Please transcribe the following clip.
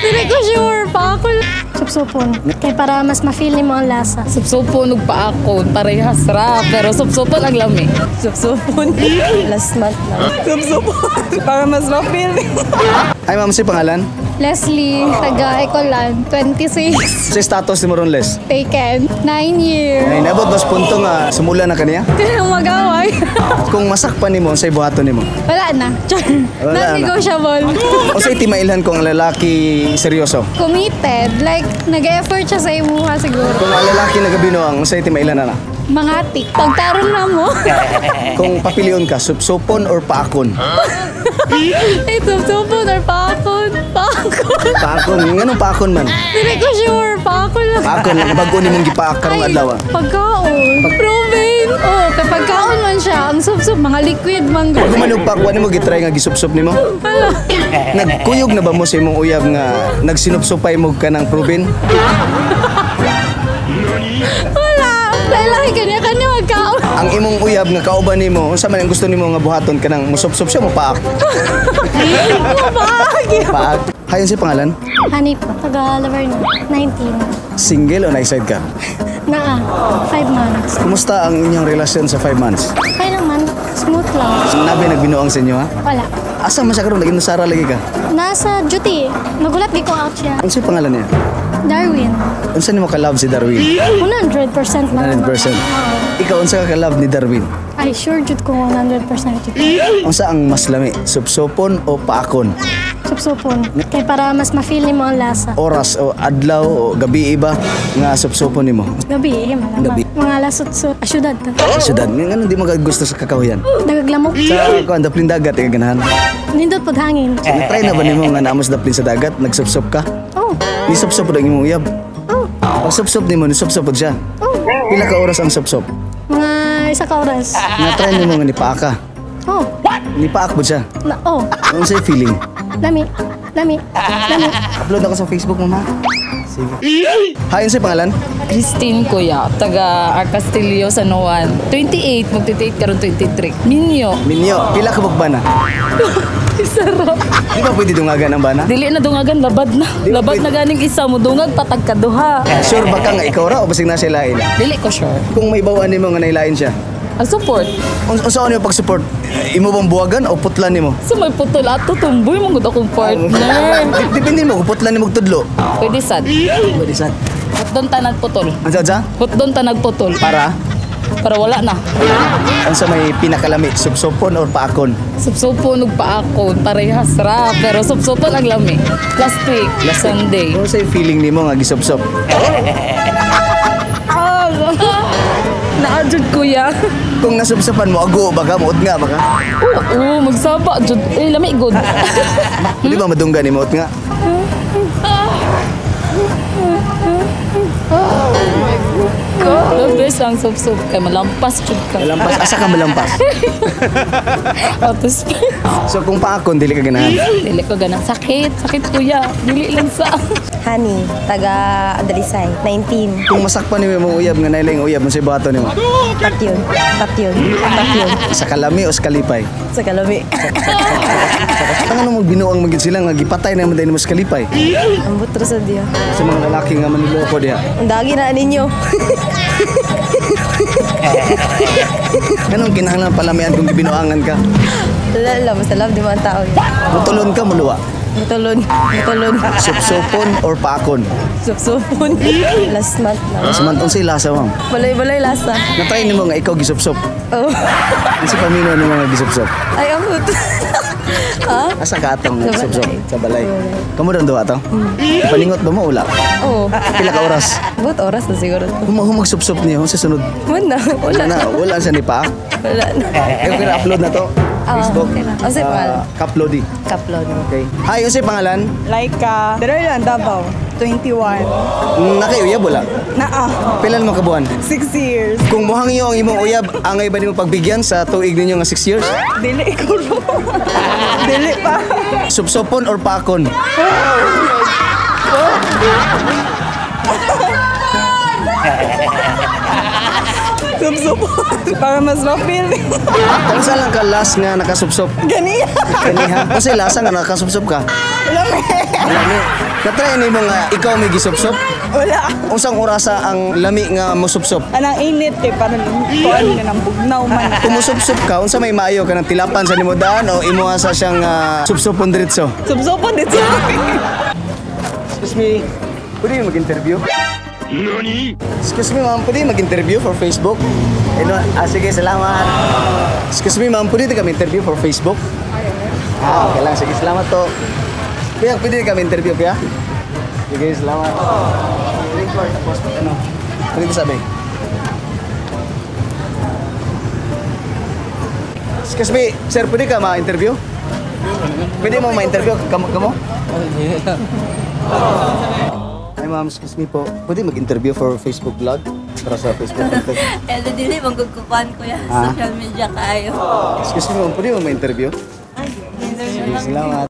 Hindi ko sure pa ako. Supsupon. Kaya para mas ma-feel ni mo ang lasa. Supsupon ug paakon parehas ra pero supsupon ang lami. Supsupon. Last month lang. Supsupon. Para mas ma-feel. Ay, ma'am, si pangalan? Leslie, taga Ecolan, 26. Sa status ni mo ron, Les? Taken, 9 years. Ay, nabot bas punto nga sumula na kaniya? Kaya magaway. Kung masakpan ni mo, sa ibuhaton ni mo? Wala na. Wala na. Non-negotiable. O sa itimailhan kung ang lalaki seryoso? Committed. Like, nag-effort siya sa imuha siguro. Kung ang lalaki nagabinuang, sa itimailan na na? Mangati. Pagtarong na mo. Kung papiliyon ka, supsupon or paakon? Ay, supsupon or pakon? Pakon. Paakon. Anong paakon man? Hindi ko sure. Pakon lang. Paakon lang. Bago ni mong gipaak karong adlaw. Pagkaon. Proven. Oh, kapag kaon man siya, ang supsup, mga liquid man. Bago man yung pakwan mo, gitry nga gisupsup ni mo? Nagkuyog na ba mo sa imong uyab nga nagsinupsupay mo ka ng proven? Wala. Lalaki kanya magkaon. Ang imong uyab nga kauban nimo, unsa man ang gusto nimo nga buhaton ka nang musupsup siya mo paak? Paak. Hayon si pangalan? Honey po, taga Laverna, 19. Single o naiside ka? Naa, 5 months. Kumusta ang inyong relasyon sa 5 months? Kaya naman, smooth lang. Nabi nagbinuang sa inyo ha? Wala. Asa man siya karon lagi nasara lagi ka? Nasa duty. Nagulat di ko out siya. Unsa yung pangalan niya? Darwin. Unsa nimo ka love si Darwin? 100% na. 100%. Ikaw unsa ka love ni Darwin? Ay, sure jud ko 100% jud. Unsa ang mas lami? Supsupon o paakon? Supsupon. Kaya para mas ma-feel ni mo ang lasa. Oras o adlaw o gabi iba nga supsupon nimo? Gabi, malaman. Gabi. Mga lasot-sot. Asyudad ta. Sa syudad, ngano di mo ka gusto sa kakahuyan? Dagaglamok. Sa kuan daplin dagat ay ganahan. Nindot pod hangin. Try na ba nimo nga naamos daplin sa dagat, nagsupsup ka? Oh. Ni supsup pod ang imong uyab. Oh. Pag supsup nimo, ni supsup pod siya. Oh. Pila ka oras ang supsup? Mga isa ka oras. Nga try nimo nga nipaak ka. Oh. Nipaak pod siya. Oh. Unsa yung feeling? Lami. Lami. Lami. Upload ako sa Facebook mo, ma. Sige. Hayon sa pangalan? Christine Kuya, taga Arcastillo, San Juan. 28, magti-date karon 23. Minyo. Minyo, pila ka bana? Sarap. Di ba pwede dungagan ang bana? Dili na dungagan, labad na. Di ba Labad pwede- na ganing isa mo, dungag patag ka duha. Sure ba ka nga ikaw ra o basig na siya lain? Dili ko sure. Kung may bawaan nimo nga nailain siya. Ang support. Unsa ano yung pag-support? Imo bang buwagan o putlan nimo? So may putol ato, tumboy mo gud akong partner. Depende mo kung putlan nimo tudlo. Pwede sad. Pwede sad. Hutdon ta nagputol. Ansa? Hutdon ta nagputol. Para Para wala na. unsa may pinakalami, supsupon or paakon? Supsupon ug paakon parehas ra pero supsupon ang lami. Last week, Sunday. Unsa yung feeling nimo nga gisupsup? Naadjud kuya. Kung nasupsupan mo ago baka muot nga baka. Oo, magsaba jud. Lami good. Di ba madunggan ni muot nga? The best ang supsup kay malampas jud ka. Malampas asa ka malampas. Atos. So kung paakon dili ka ganahan. Dili ko ganang sakit kuya. Dili lang sa. Honey, taga Dalisay, 19. Kung masakpan nimo imong uyab nga nailang uyab mo sa bato nimo. Tatyon. Tatyon. Tatyon. Sa kalami o sa kalipay. Sa Kalami. Ang ano mo binuang magid sila nga gipatay na man mo sa kalipay. Ang butro sa diyo. Sa mga lalaki nga manloloko diha. Ang dagi na ninyo. Anong kinahanglan palamian kung gibinuangan ka? Lala, basta love di mga tao. Mutulon ka muluwa. Mutulon. Mutulon. Supsupon or paakon. Supsupon. Last month lang. Samantong sa lasa mo. Balay-balay lasa. Natry nimo nga ikaw gisupsup. Oh. Ang si pamino nimo nga gisupsup. Ay, ang buto. Ha? Asa ka atong Sa gisupsup balay. sa balay. Kamu ron duha to? Paningot ba mo ula? Oo. Pila ka oras? Buot oras na siguro. Humag supsup niyo sa sunod. Wala. Wala na. Wala sa ni paak. Wala na. Yung kina-upload na to. Facebook. okay na. Unsay pangalan? Kaplodi. Kaplon. Okay. Hi, unsay pangalan? Laika. Dere lang, Davao. 21. Nakayuyab wala? Naa. Pilan mo kabuan? 6 years. Kung buhang iyo ang imong uyab, angay ba nimo pagbigyan sa tuig ninyo nga 6 years? Dili ko ro. Dili pa. Supsupon or pakon? Supsupon. Para mas ma-feel. Kung saan lang ka last nga nakasupsup? Ganiya. Kaniha? Kasi lasa nga nakasupsup ka? Lami. Lami. Natry ni mo nga ikaw may gisupsop? Wala. Unsang orasa ang lami nga musupsop? Anang init eh, parang kuan ka ng bugnaw man. Kumusupsop ka, unsa may maayo ka ng tilapan sa nimo daan o imo asa siyang supsopon diretso? Subsupon dito. Excuse me, pwede yung mag-interview? Excuse me ma'am, pwede yung mag-interview for Facebook? Sige, salamat. Excuse me ma'am, pwede kami interview for Facebook? Okay lang, sige, salamat to. Kuya, pwede kami interview, kuya? Sige, salamat. Tapos, ano? Ano ito sabi? Excuse me, sir, pwede ka ma-interview? Pwede mo ma-interview? Kamo? Hi ma'am, excuse me po. Pwede mag-interview for Facebook vlog? Para sa Facebook content. Dili magkukupan ko ya social media kayo. Excuse me ma'am, pwede mo ma-interview? Sige, salamat.